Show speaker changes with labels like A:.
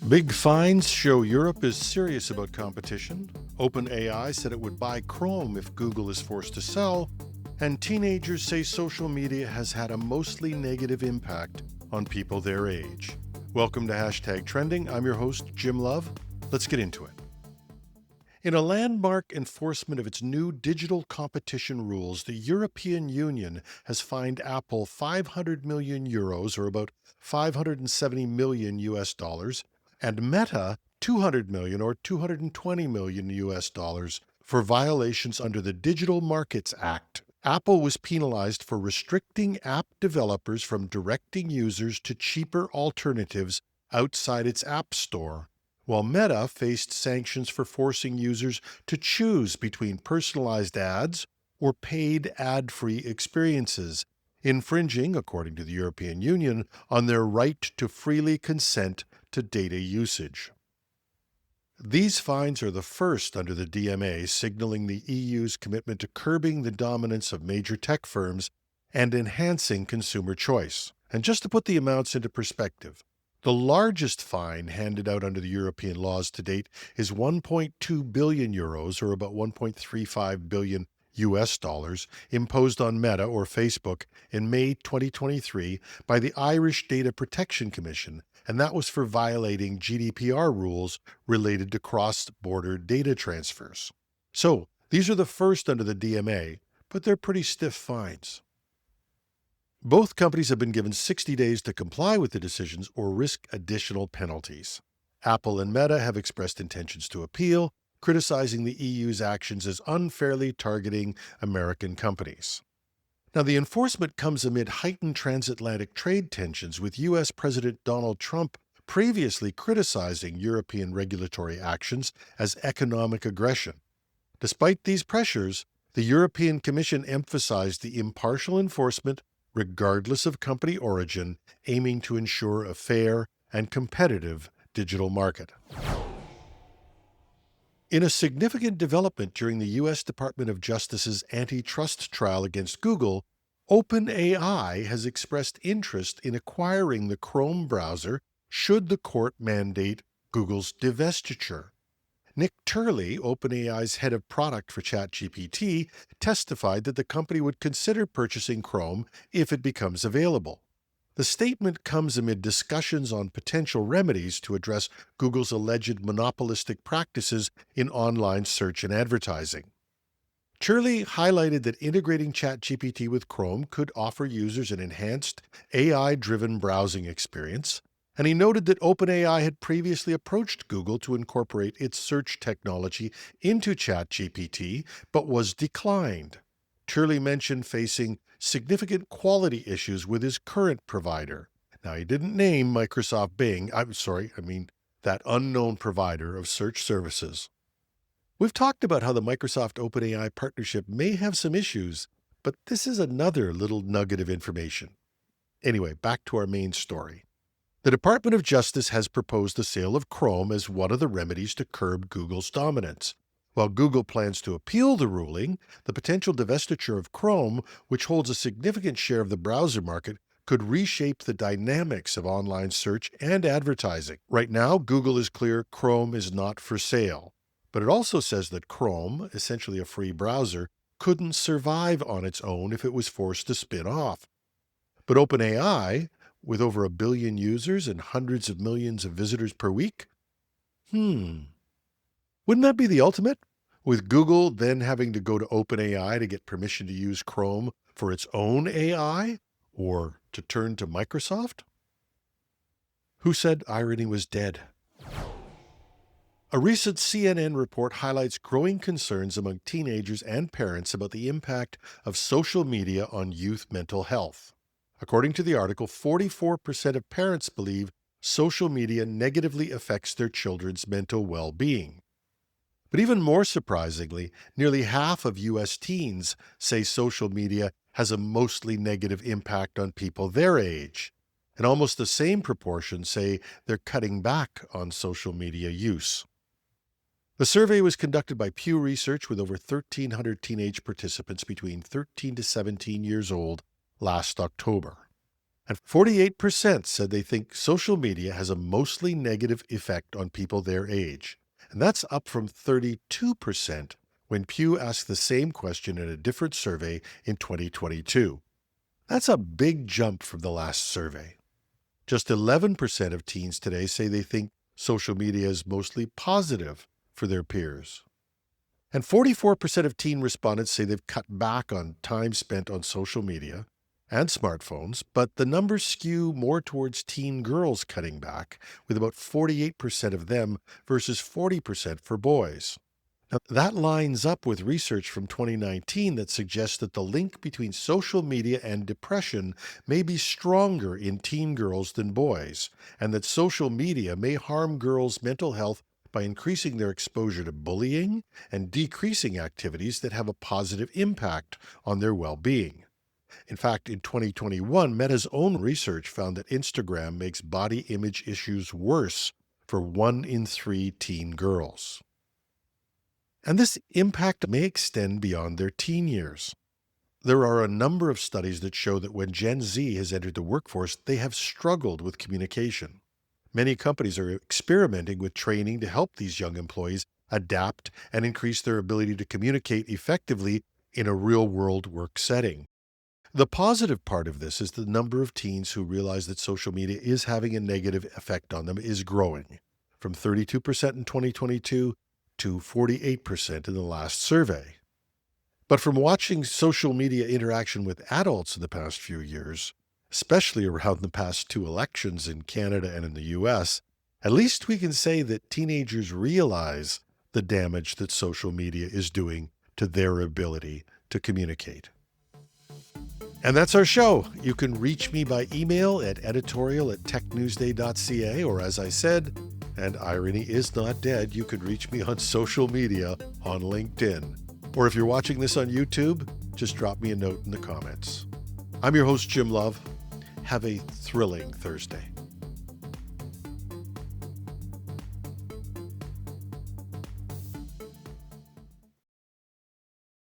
A: Big fines show Europe is serious about competition. OpenAI said it would buy Chrome if Google is forced to sell. And teenagers say social media has had a mostly negative impact on people their age. Welcome to Hashtag Trending. I'm your host, Jim Love. Let's get into it. In a landmark enforcement of its new digital competition rules, the European Union has fined Apple 500 million euros, or about 570 million US dollars, and Meta 200 million or 220 million US dollars for violations under the Digital Markets Act. Apple was penalized for restricting app developers from directing users to cheaper alternatives outside its App Store, while Meta faced sanctions for forcing users to choose between personalized ads or paid ad-free experiences, infringing, according to the European Union, on their right to freely consent to data usage. These fines are the first under the DMA, signaling the EU's commitment to curbing the dominance of major tech firms and enhancing consumer choice. And just to put the amounts into perspective, the largest fine handed out under the European laws to date is 1.2 billion euros, or about 1.35 billion US dollars, imposed on Meta or Facebook in May 2023 by the Irish Data Protection Commission, and that was for violating GDPR rules related to cross-border data transfers. So, these are the first under the DMA, but they're pretty stiff fines. Both companies have been given 60 days to comply with the decisions or risk additional penalties. Apple and Meta have expressed intentions to appeal, criticizing the EU's actions as unfairly targeting American companies. Now, the enforcement comes amid heightened transatlantic trade tensions, with U.S. President Donald Trump previously criticizing European regulatory actions as economic aggression. Despite these pressures, the European Commission emphasized the impartial enforcement regardless of company origin, aiming to ensure a fair and competitive digital market. In a significant development during the U.S. Department of Justice's antitrust trial against Google, OpenAI has expressed interest in acquiring the Chrome browser should the court mandate Google's divestiture. Nick Turley, OpenAI's head of product for ChatGPT, testified that the company would consider purchasing Chrome if it becomes available. The statement comes amid discussions on potential remedies to address Google's alleged monopolistic practices in online search and advertising. Turley highlighted that integrating ChatGPT with Chrome could offer users an enhanced, AI-driven browsing experience, and he noted that OpenAI had previously approached Google to incorporate its search technology into ChatGPT, but was declined. Turley mentioned facing significant quality issues with his current provider. Now, he didn't name Microsoft Bing, that unknown provider of search services. We've talked about how the Microsoft OpenAI partnership may have some issues, but this is another little nugget of information. Anyway, back to our main story. The Department of Justice has proposed the sale of Chrome as one of the remedies to curb Google's dominance. While Google plans to appeal the ruling, the potential divestiture of Chrome, which holds a significant share of the browser market, could reshape the dynamics of online search and advertising. Right now, Google is clear Chrome is not for sale. But it also says that Chrome, essentially a free browser, couldn't survive on its own if it was forced to spin off. But OpenAI, with over 1 billion users and hundreds of millions of visitors per week? Wouldn't that be the ultimate? With Google then having to go to OpenAI to get permission to use Chrome for its own AI? Or to turn to Microsoft? Who said irony was dead? A recent CNN report highlights growing concerns among teenagers and parents about the impact of social media on youth mental health. According to the article, 44% of parents believe social media negatively affects their children's mental well-being. But even more surprisingly, nearly half of U.S. teens say social media has a mostly negative impact on people their age, and almost the same proportion say they're cutting back on social media use. The survey was conducted by Pew Research with over 1,300 teenage participants between 13 to 17 years old last October. And 48% said they think social media has a mostly negative effect on people their age. And that's up from 32% when Pew asked the same question in a different survey in 2022. That's a big jump from the last survey. Just 11% of teens today say they think social media is mostly positive for their peers. And 44% of teen respondents say they've cut back on time spent on social media and smartphones, but the numbers skew more towards teen girls cutting back, with about 48% of them versus 40% for boys. Now, that lines up with research from 2019 that suggests that the link between social media and depression may be stronger in teen girls than boys, and that social media may harm girls' mental health by increasing their exposure to bullying and decreasing activities that have a positive impact on their well-being. In fact, in 2021, Meta's own research found that Instagram makes body image issues worse for 1 in 3 teen girls. And this impact may extend beyond their teen years. There are a number of studies that show that when Gen Z has entered the workforce, they have struggled with communication. Many companies are experimenting with training to help these young employees adapt and increase their ability to communicate effectively in a real-world work setting. The positive part of this is the number of teens who realize that social media is having a negative effect on them is growing, from 32% in 2022 to 48% in the last survey. But from watching social media interaction with adults in the past few years, especially around the past 2 elections in Canada and in the US, at least we can say that teenagers realize the damage that social media is doing to their ability to communicate. And that's our show. You can reach me by email at editorial@technewsday.ca, or as I said, and irony is not dead, you can reach me on social media on LinkedIn. Or if you're watching this on YouTube, just drop me a note in the comments. I'm your host, Jim Love. Have a thrilling Thursday.